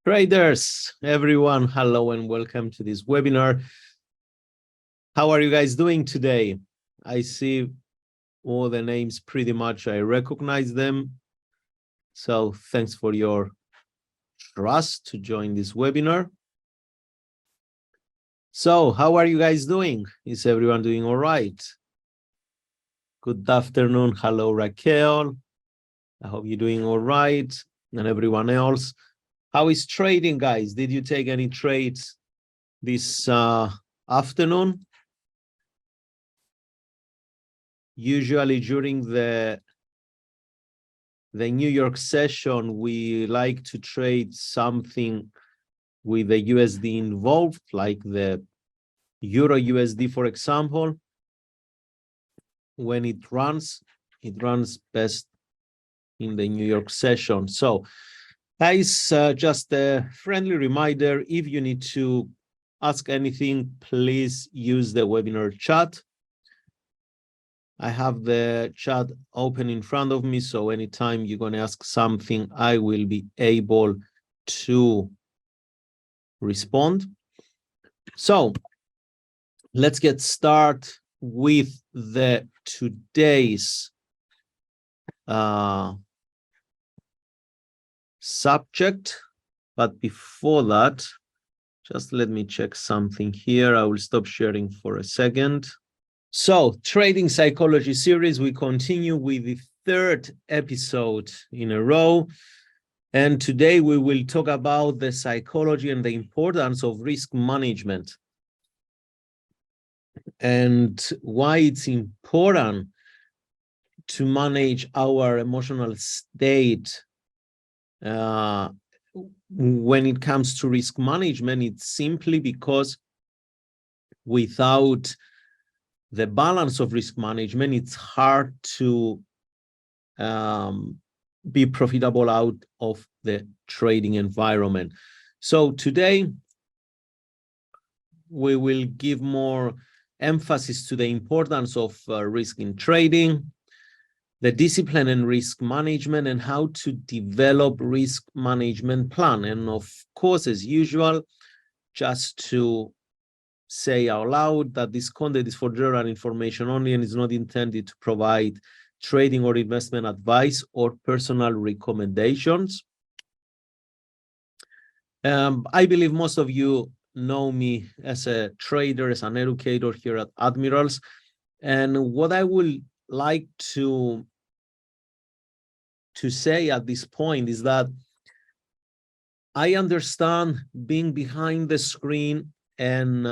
Traders, everyone, hello and welcome to this webinar. How are you guys doing today? I see all the names pretty much, I recognize them. So thanks for your trust to join this webinar. So how are you guys doing? Is everyone doing all right? Good afternoon. Hello, Raquel. I hope you're doing all right. And everyone else. How is trading, guys? Did you take any trades this afternoon? Usually during the New York session, we like to trade something with the USD involved, like the Euro USD, for example. When it runs best in the New York session. So guys, just a friendly reminder, if you need to ask anything, please use the webinar chat. I have the chat open in front of me, so anytime you're going to ask something, I will be able to respond. So let's get started with the today's subject. But before that, just let me check something here. I will stop sharing for a second. So, Trading Psychology series, we continue with the third episode in a row. And today we will talk about the psychology and the importance of risk management and why it's important to manage our emotional state when it comes to risk management. It's simply because without the balance of risk management, it's hard to be profitable out of the trading environment. So today, we will give more emphasis to the importance of risk in trading, the discipline and risk management, and how to develop risk management plan. And of course, as usual, just to say out loud that this content is for general information only and is not intended to provide trading or investment advice or personal recommendations. I believe most of you know me as a trader, as an educator here at Admirals. And what I would like to say at this point is that I understand being behind the screen and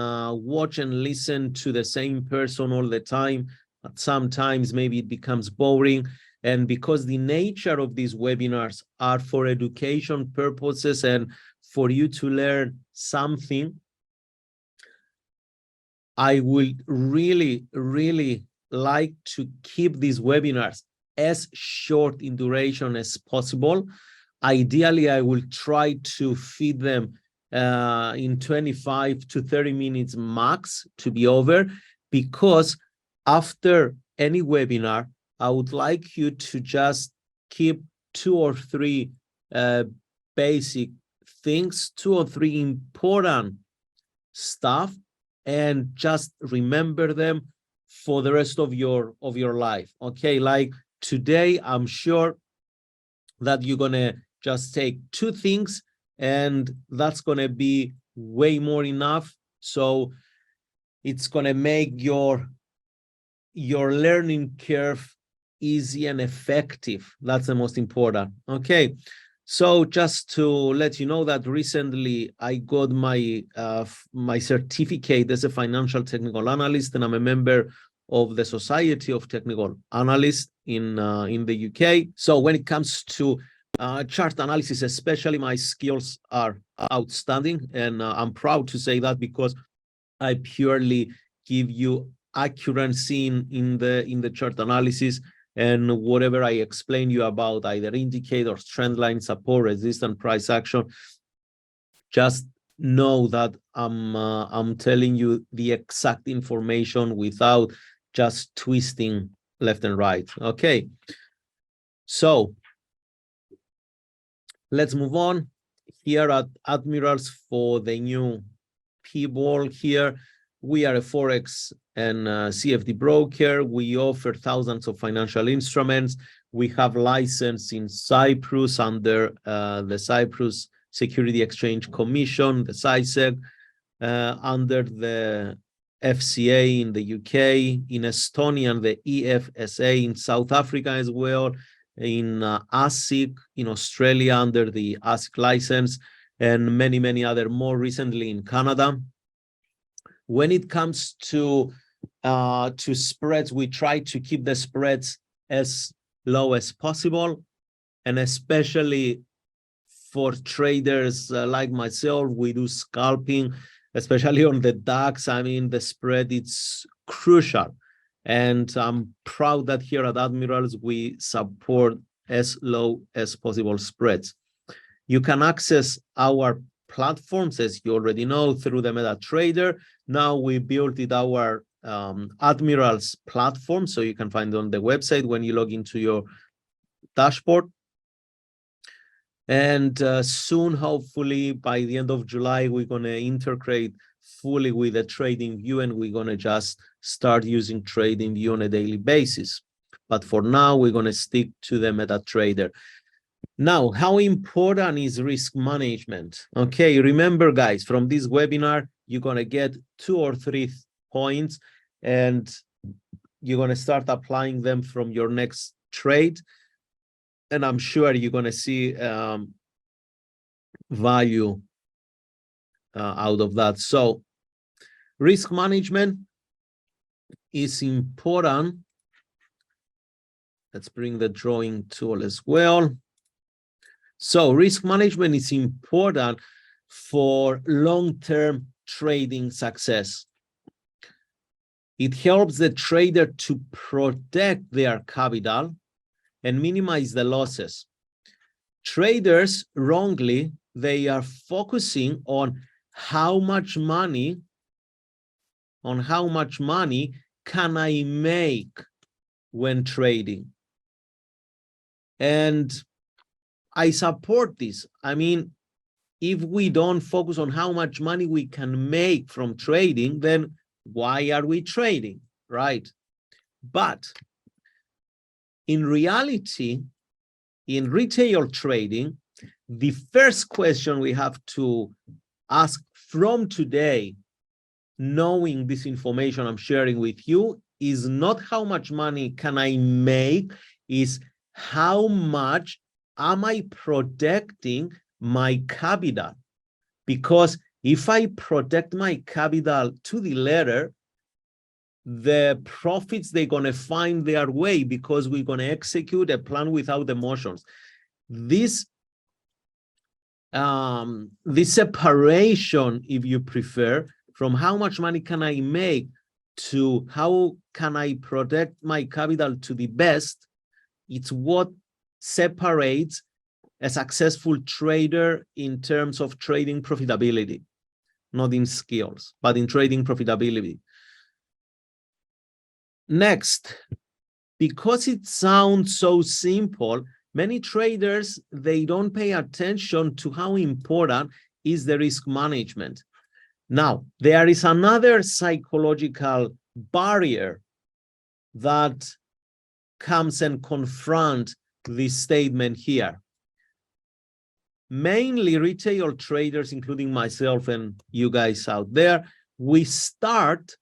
watch and listen to the same person all the time. But sometimes maybe it becomes boring. And because the nature of these webinars are for education purposes and for you to learn something, I would really, really like to keep these webinars as short in duration as possible. Ideally, I will try to feed them in 25 to 30 minutes max to be over, because after any webinar, I would like you to just keep 2 or 3 basic things, 2 or 3 important stuff, and just remember them for the rest of your life. Okay, like today, I'm sure that you're gonna just take 2 things, and that's gonna be way more enough. So it's gonna make your learning curve easy and effective. That's the most important. Okay, so just to let you know that recently I got my my certificate as a financial technical analyst, and I'm a member of the Society of Technical Analysts in the UK. So when it comes to chart analysis, especially, my skills are outstanding, and I'm proud to say that, because I purely give you accuracy in the chart analysis, and whatever I explain you about either indicators, trend line, support, resistance, price action, just know that I'm telling you the exact information without just twisting left and right. Okay, so let's move on. here at Admirals, for the new people here, we are a Forex and CFD broker. We offer thousands of financial instruments. We have license in Cyprus under the Cyprus Security Exchange Commission, the CISEC, under the FCA in the UK, in Estonia, and the EFSA in South Africa as well, in ASIC in Australia under the ASIC license, and many, many other, more recently in Canada. When it comes to spreads, we try to keep the spreads as low as possible, and especially for traders like myself, we do scalping, especially on the DAX. I mean, the spread is crucial. And I'm proud that here at Admirals, we support as low as possible spreads. You can access our platforms, as you already know, through the MetaTrader. Now we built it our Admirals platform, so you can find it on the website when you log into your dashboard. And soon, hopefully, by the end of July, we're going to integrate fully with the trading view, and we're going to just start using trading view on a daily basis. But for now, we're going to stick to the MetaTrader. Now, how important is risk management? Okay, remember, guys, from this webinar, you're going to get 2 or 3 points, and you're going to start applying them from your next trade. And I'm sure you're going to see value out of that. So risk management is important. Let's bring the drawing tool as well. So risk management is important for long-term trading success. It helps the trader to protect their capital and minimize the losses. Traders, wrongly, they are focusing on how much money can I make when trading. And I support this. I mean, if we don't focus on how much money we can make from trading, then why are we trading, right? But in reality, in retail trading, the first question we have to ask from today, knowing this information I'm sharing with you, is not how much money can I make, is how much am I protecting my capital? Because if I protect my capital to the letter, the profits, they're going to find their way, because we're going to execute a plan without emotions. This separation, if you prefer, from how much money can I make to how can I protect my capital to the best, it's what separates a successful trader in terms of trading profitability, not in skills, but in trading profitability. Next, because it sounds so simple, many traders, they don't pay attention to how important is the risk management. Now, there is another psychological barrier that comes and confront this statement here. Mainly retail traders, including myself and you guys out there, we start,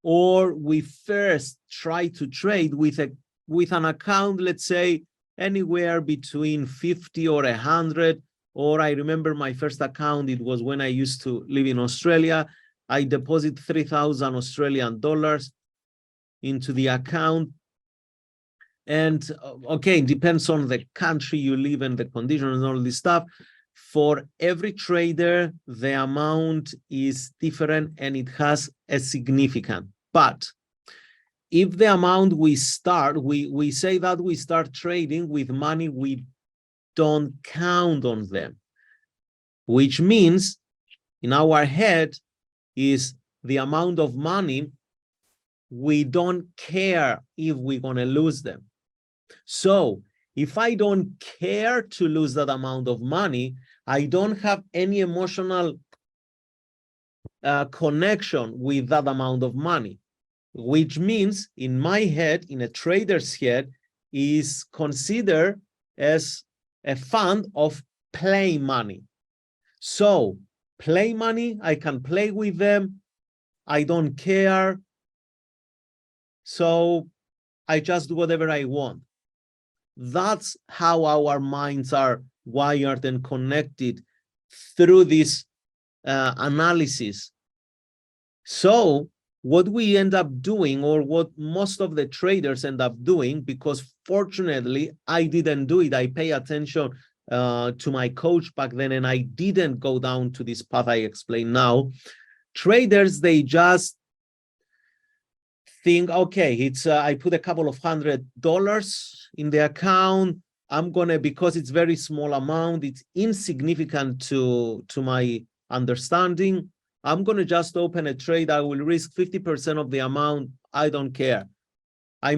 or we first try to trade with an account, let's say anywhere between 50 or 100, or I remember my first account, it was when I used to live in Australia. I deposit 3,000 Australian dollars into the account. And okay, it depends on the country you live in, the conditions and all this stuff. For every trader, the amount is different and it has a significant. But if the amount we start, we say that we start trading with money we don't count on them, which means in our head is the amount of money we don't care if we're going to lose them. So if I don't care to lose that amount of money, I don't have any emotional connection with that amount of money, which means in my head, in a trader's head, is considered as a fund of play money. So play money, I can play with them. I don't care. So I just do whatever I want. That's how our minds are wired and connected through this analysis. So what we end up doing, or what most of the traders end up doing, because fortunately I didn't do it, I pay attention to my coach back then, and I didn't go down to this path I explain now. Traders, they just think, okay, it's I put a couple of $100 in the account. I'm gonna, because it's very small amount, it's insignificant to my understanding, I'm gonna just open a trade. I will risk 50% of the amount. I don't care. I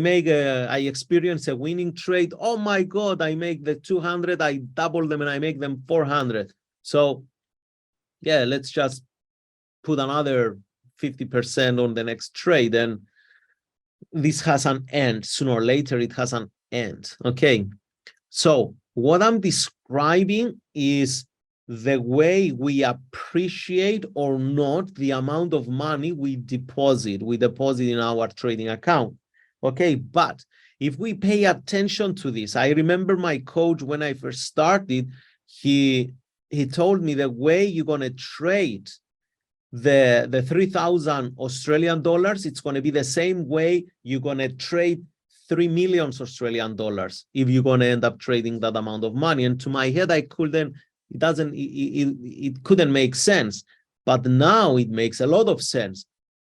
experience a winning trade. Oh my God, I make the 200, I double them and I make them 400. So yeah, let's just put another 50% on the next trade, and this has an end. Sooner or later, it has an end. Okay. So what I'm describing is the way we appreciate or not the amount of money we deposit in our trading account. Okay. But if we pay attention to this, I remember my coach when I first started, he told me the way you're going to trade the 3,000 Australian dollars, it's going to be the same way you're going to trade 3 million Australian dollars if you're going to end up trading that amount of money. And to my head, it couldn't make sense. But now it makes a lot of sense.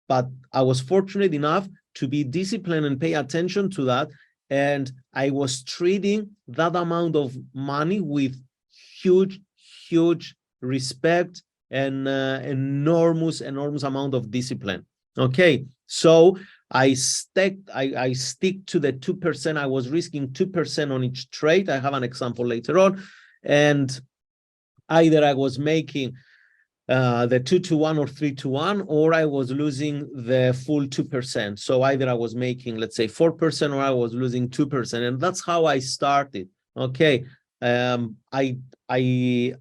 But I was fortunate enough to be disciplined and pay attention to that. And I was trading that amount of money with huge, huge respect and enormous amount of discipline. Okay, so I stick to the 2%. I was risking 2% on each trade. I have an example later on. And either I was making the 2-to-1 or 3-to-1, or I was losing the full 2%. So either I was making, let's say, 4%, or I was losing 2%. And that's how I started. Okay, I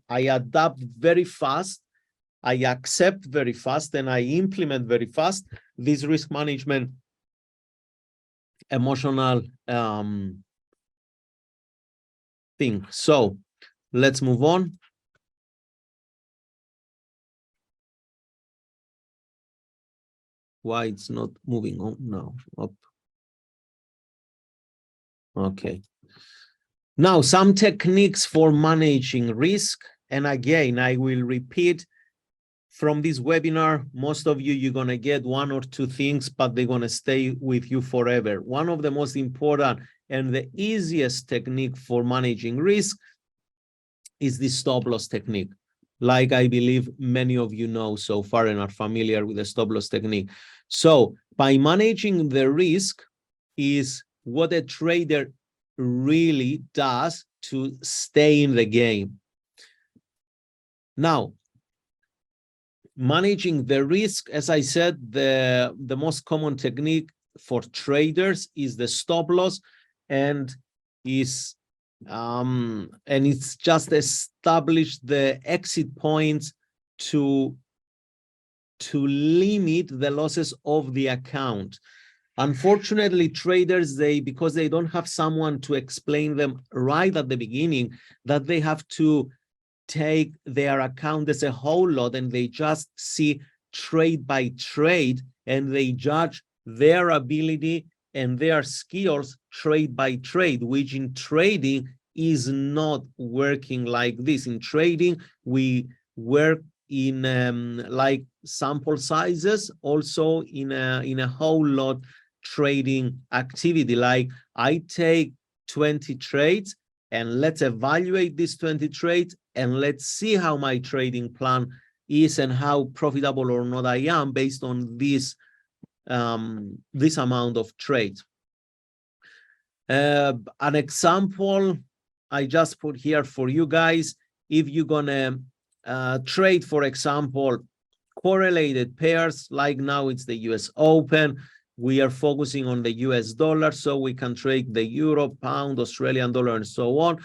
adapt very fast. I accept very fast, and I implement very fast this risk management emotional thing. So let's move on. Why it's not moving on now? Up. Okay. Now, some techniques for managing risk. And again, I will repeat, from this webinar, most of you, you're going to get 1 or 2 things, but they're going to stay with you forever. One of the most important and the easiest technique for managing risk is the stop loss technique. Like I believe many of you know so far and are familiar with the stop loss technique. So by managing the risk is what a trader really does to stay in the game. Now, managing the risk, as I said, the most common technique for traders is the stop loss, and it's just establish the exit points to limit the losses of the account. Unfortunately, traders, because they don't have someone to explain them right at the beginning, that they have to take their account as a whole lot, and they just see trade by trade, and they judge their ability and their skills trade by trade, which in trading is not working like this. In trading, we work in like sample sizes, also in a whole lot trading activity. Like I take 20 trades, and let's evaluate these 20 trades, and let's see how my trading plan is and how profitable or not I am based on this amount of trades. An example I just put here for you guys if you're gonna trade, for example, correlated pairs, like now it's the US Open, we are focusing on the US dollar, so we can trade the euro, pound, Australian dollar, and so on.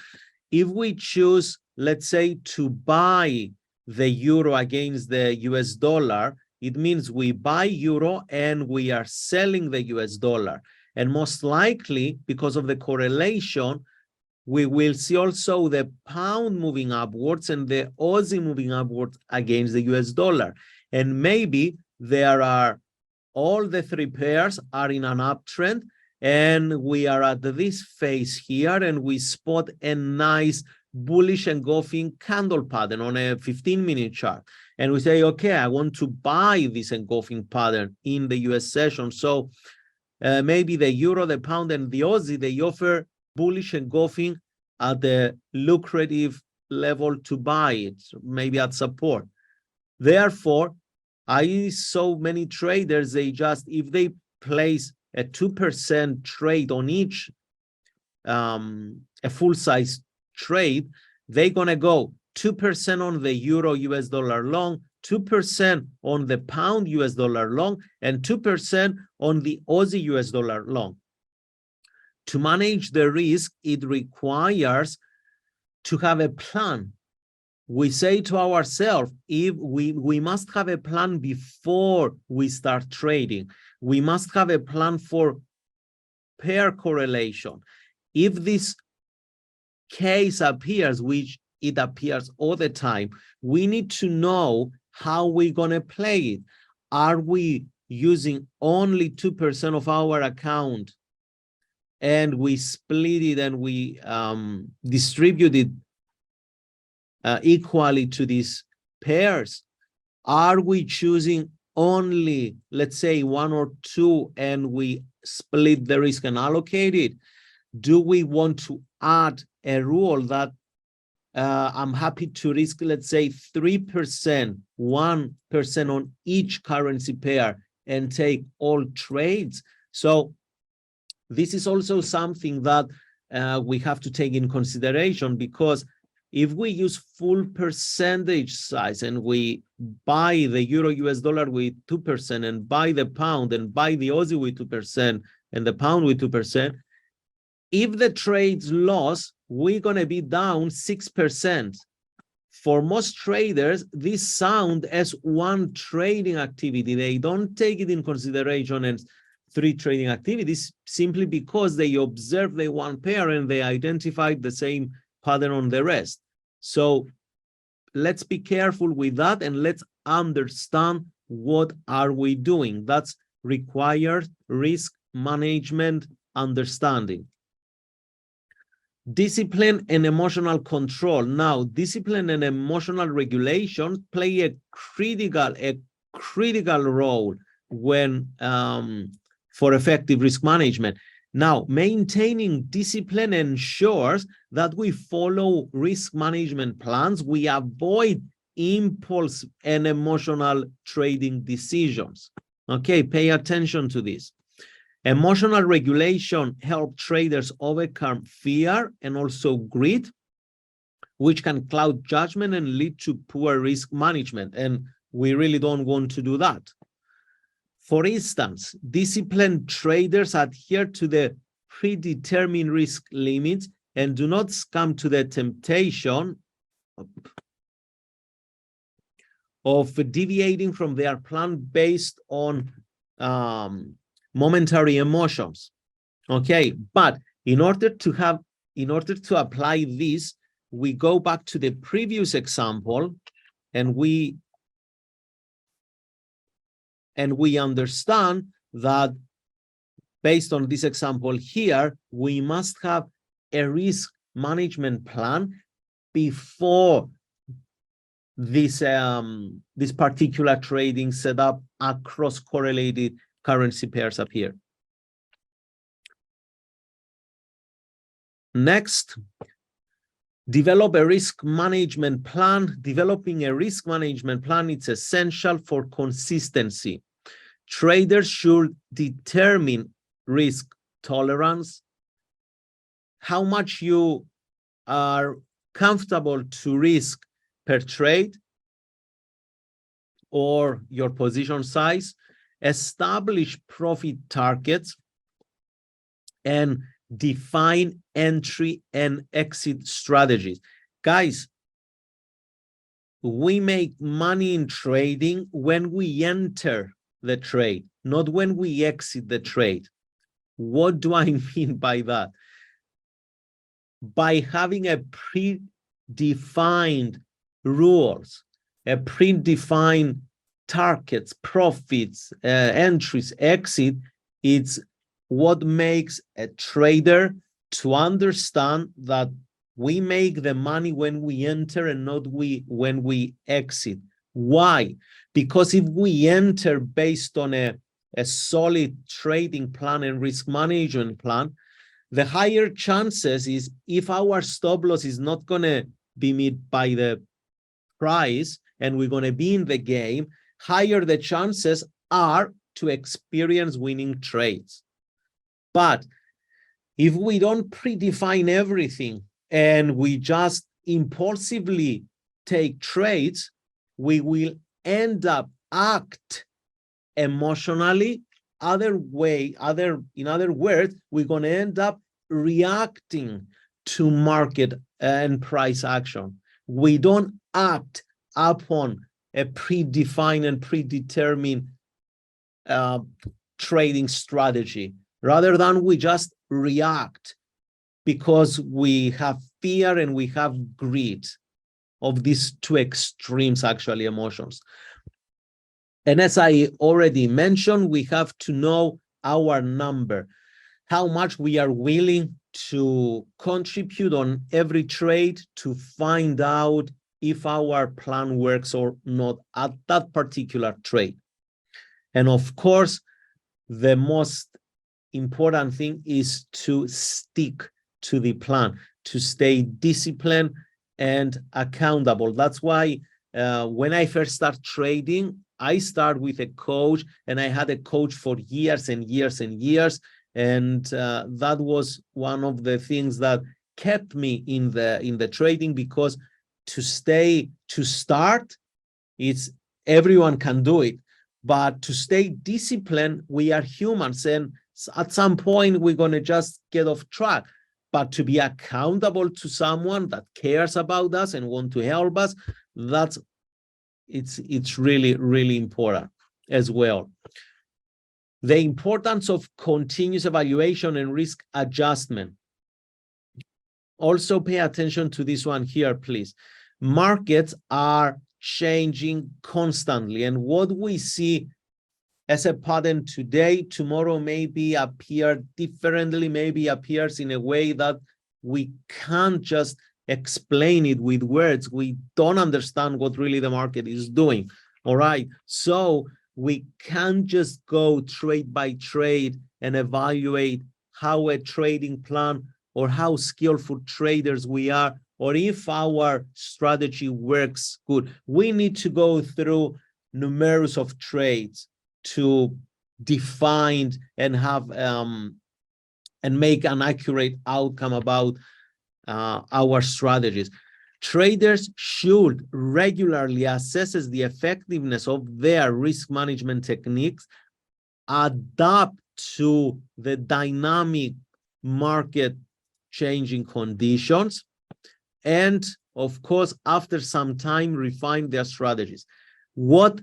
If we choose, let's say, to buy the euro against the US dollar, it means we buy euro and we are selling the US dollar. And most likely, because of the correlation, we will see also the pound moving upwards and the Aussie moving upwards against the US dollar. And maybe there are, all the three pairs are in an uptrend, and we are at this phase here, and we spot a nice bullish engulfing candle pattern on a 15-minute chart. And we say, okay, I want to buy this engulfing pattern in the US session. So maybe the euro, the pound, and the Aussie, they offer bullish engulfing at the lucrative level to buy it, maybe at support. Therefore, I saw many traders, they just, if they place a 2% trade on each, a full-size trade, they're gonna go 2% on the euro US dollar long, 2% on the pound US dollar long, and 2% on the Aussie US dollar long. To manage the risk, it requires to have a plan. We say to ourselves, if we must have a plan before we start trading. We must have a plan for pair correlation. If this case appears, which it appears all the time, we need to know how we're going to play it. Are we using only 2% of our account and we split it and we distribute it equally to these pairs? Are we choosing only, let's say, 1 or 2 and we split the risk and allocate it? Do we want to add a rule that I'm happy to risk, let's say, 3%, 1% on each currency pair and take all trades? So this is also something that we have to take in consideration, because if we use full percentage size and we buy the euro US dollar with 2% and buy the pound and buy the Aussie with 2% and the pound with 2%, if the trade's loss, we're going to be down 6%. For most traders, this sounds as one trading activity. They don't take it in consideration as 3 trading activities, simply because they observe the one pair and they identified the same pattern on the rest. So let's be careful with that, and let's understand what are we doing. That's required risk management understanding. Discipline and emotional control. Now, discipline and emotional regulation play a critical role when for effective risk management. Now, maintaining discipline ensures that we follow risk management plans. We avoid impulse and emotional trading decisions. Okay, pay attention to this. Emotional regulation helps traders overcome fear and also greed, which can cloud judgment and lead to poor risk management. And we really don't want to do that. For instance, disciplined traders adhere to the predetermined risk limits and do not succumb to the temptation of deviating from their plan based on momentary emotions. Okay, but in order to apply this, we go back to the previous example, and we understand that based on this example here, we must have a risk management plan before this this particular trading setup across correlated currency pairs appear. Next, develop a risk management plan. Developing a risk management plan is essential for consistency. Traders should determine risk tolerance, how much you are comfortable to risk per trade or your position size, establish profit targets, and define entry and exit strategies. Guys, we make money in trading when we enter the trade, not when we exit the trade. What do I mean by that? By having a predefined rules, a predefined targets, profits, entries, exit, it's what makes a trader to understand that we make the money when we enter and not when we exit. Why? Because if we enter based on a solid trading plan and risk management plan, the higher chances is if our stop loss is not going to be met by the price and we're going to be in the game, higher the chances are to experience winning trades. But if we don't predefine everything and we just impulsively take trades, we will end up act emotionally. In other words, we're going to end up reacting to market and price action. We don't act upon a predefined and predetermined trading strategy. Rather than we just react because we have fear and we have greed of these two extremes, actually, emotions. And as I already mentioned, we have to know our number, how much we are willing to contribute on every trade to find out if our plan works or not at that particular trade. And of course, the most important thing is to stick to the plan, to stay disciplined and accountable. That's why when I first start trading, I start with a coach, and I had a coach for years and years and years. And that was one of the things that kept me in the trading, because to start, it's everyone can do it. But to stay disciplined, we are humans, and at some point we're going to just get off track. But to be accountable to someone that cares about us and want to help us, it's really, really important as well. The importance of continuous evaluation and risk adjustment. Also pay attention to this one here, please. Markets are changing constantly, and what we see as a pattern today, tomorrow maybe appear differently, maybe appears in a way that we can't just explain it with words. We don't understand what really the market is doing. All right. So we can't just go trade by trade and evaluate how a trading plan or how skillful traders we are, or if our strategy works good. We need to go through numerous of trades to define and have and make an accurate outcome about our strategies. Traders should regularly assess the effectiveness of their risk management techniques, adapt to the dynamic market changing conditions, and of course, after some time, refine their strategies. What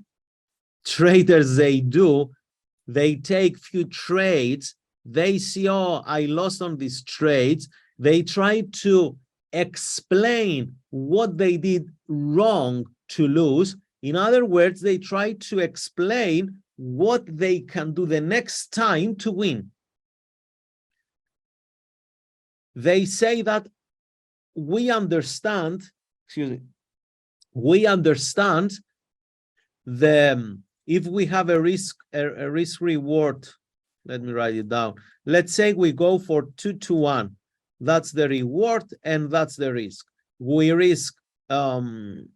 traders they do, they take few trades, they see, oh, I lost on these trades. They try to explain what they did wrong to lose. In other words, they try to explain what they can do the next time to win. They say that we understand if we have a risk reward, let me write it down. Let's say we go for 2-to-1. That's the reward and that's the risk. We risk let's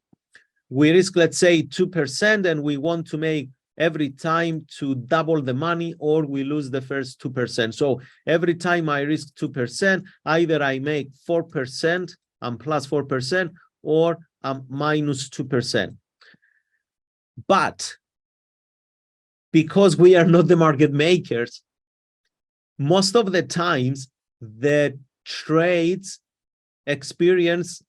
say 2%, and we want to make every time to double the money, or we lose the first 2%. So every time I risk 2%, either I make 4% I'm plus 4%, or I'm minus 2%. But because we are not the market makers, most of the times the trades experience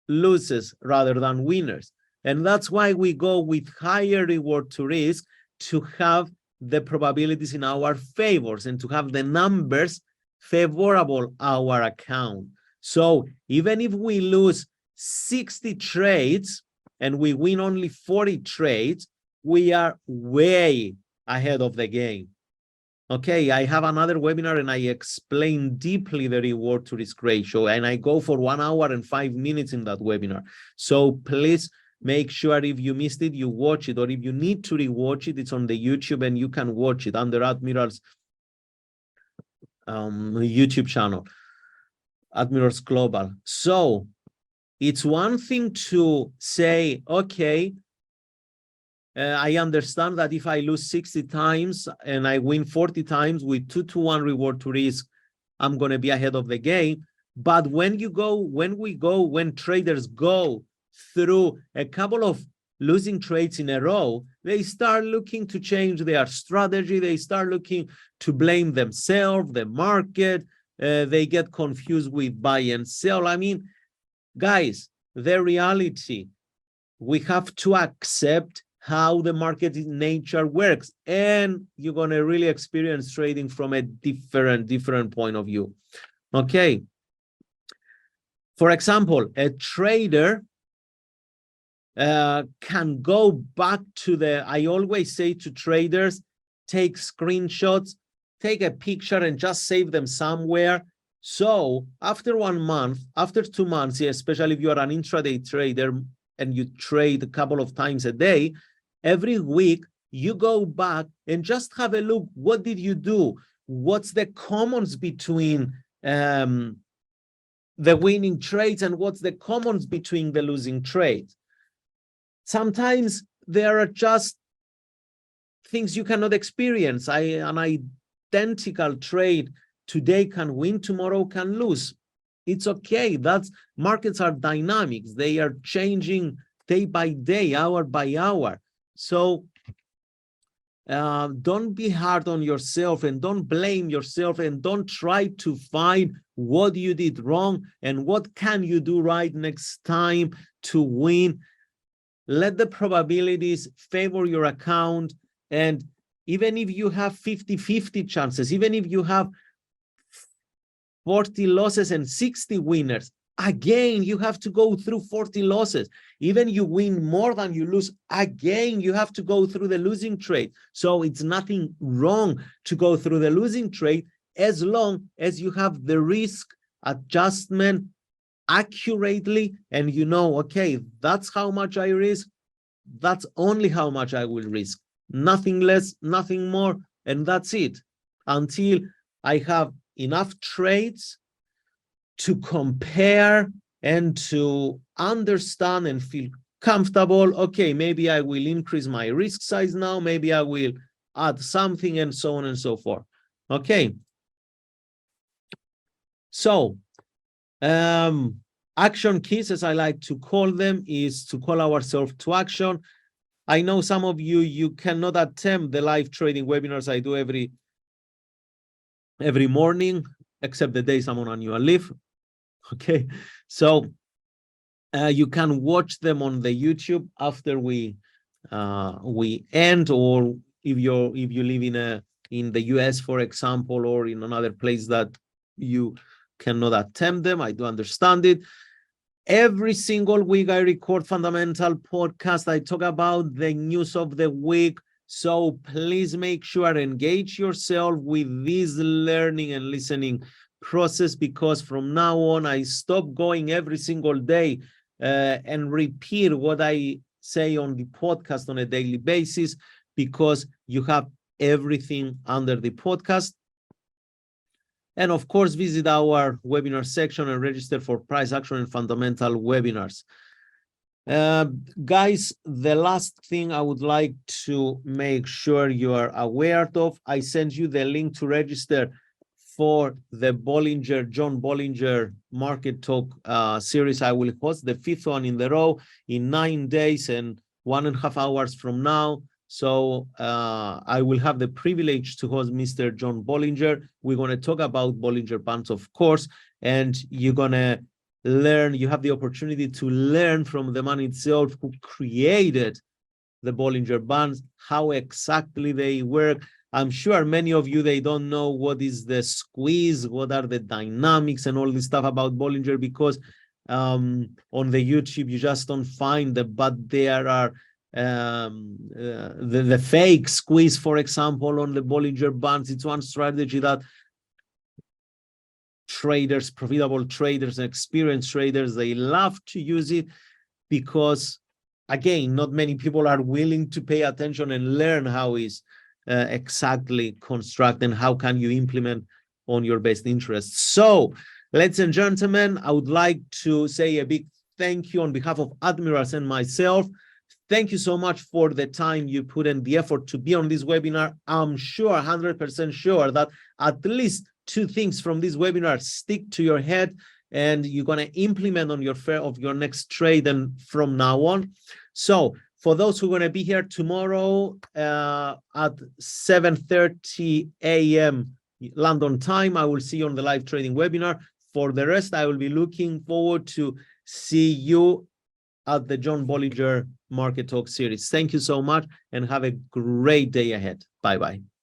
losses rather than winners. And that's why we go with higher reward to risk, to have the probabilities in our favors and to have the numbers favorable our account. So even if we lose 60 trades and we win only 40 trades, we are way ahead of the game. Okay, I have another webinar and I explain deeply the reward to risk ratio, and I go for 1 hour and 5 minutes in that webinar. So please make sure if you missed it, you watch it, or if you need to rewatch it, it's on the YouTube and you can watch it under Admirals YouTube channel, Admirals Global. So it's one thing to say, okay, I understand that if I lose 60 times and I win 40 times with 2-to-1 reward to risk, I'm going to be ahead of the game. But when traders go through a couple of losing trades in a row, they start looking to change their strategy. They start looking to blame themselves, the market. They get confused with buy and sell. I mean, guys, the reality, we have to accept how the market in nature works, and you're going to really experience trading from a different point of view. Okay. For example, a trader can go back to I always say to traders, take screenshots, take a picture and just save them somewhere. So after 1 month, after 2 months, especially if you are an intraday trader and you trade a couple of times a day, every week you go back and just have a look. What did you do? What's the commons between the winning trades and what's the commons between the losing trades? Sometimes there are just things you cannot experience. An identical trade today can win, tomorrow can lose. It's okay. Markets are dynamics. They are changing day by day, hour by hour. So don't be hard on yourself and don't blame yourself and don't try to find what you did wrong and what can you do right next time to win. Let the probabilities favor your account. And even if you have 50-50 chances, even if you have 40 losses and 60 winners, again, you have to go through 40 losses. Even you win more than you lose, again, you have to go through the losing trade. So it's nothing wrong to go through the losing trade as long as you have the risk adjustment accurately and you know, okay, that's how much I risk. That's only how much I will risk. Nothing less, nothing more, and that's it. Until I have enough trades to compare and to understand and feel comfortable. Okay, maybe I will increase my risk size now. Maybe I will add something and so on and so forth. Okay. So, action keys, as I like to call them, is to call ourselves to action. I know some of you cannot attempt the live trading webinars I do every morning, except the days I'm on annual leave. Okay, so you can watch them on the YouTube after we end, or if you live in the US, for example, or in another place that you cannot attempt them. I do understand it. Every single week I record fundamental podcast. I talk about the news of the week. So please make sure engage yourself with this learning and listening process, because from now on I stop going every single day and repeat what I say on the podcast on a daily basis, because you have everything under the podcast. And of course, visit our webinar section and register for price action and fundamental webinars. Guys, the last thing I would like to make sure you are aware of, I sent you the link to register for the John Bollinger Market Talk series. I will host the 5th one in the row in 9 days and 1.5 hours from now. So I will have the privilege to host Mr. John Bollinger. We're going to talk about Bollinger Bands, of course, and you're going to learn, you have the opportunity to learn from the man itself who created the Bollinger Bands, how exactly they work. I'm sure many of you, they don't know what is the squeeze, what are the dynamics and all this stuff about Bollinger, because on the YouTube, you just don't find it, but there are the fake squeeze, for example, on the Bollinger Bands. It's one strategy that traders, profitable traders, and experienced traders, they love to use it because, again, not many people are willing to pay attention and learn how is exactly construct and how can you implement on your best interests. So, ladies and gentlemen, I would like to say a big thank you on behalf of Admirals and myself. Thank you so much for the time you put in, the effort to be on this webinar. I'm sure, 100% sure, that at least 2 things from this webinar stick to your head and you're going to implement on your next trade and from now on. So for those who are going to be here tomorrow at 7:30 a.m. London time, I will see you on the live trading webinar. For the rest, I will be looking forward to see you at the John Bollinger Market Talk series. Thank you so much and have a great day ahead. Bye-bye.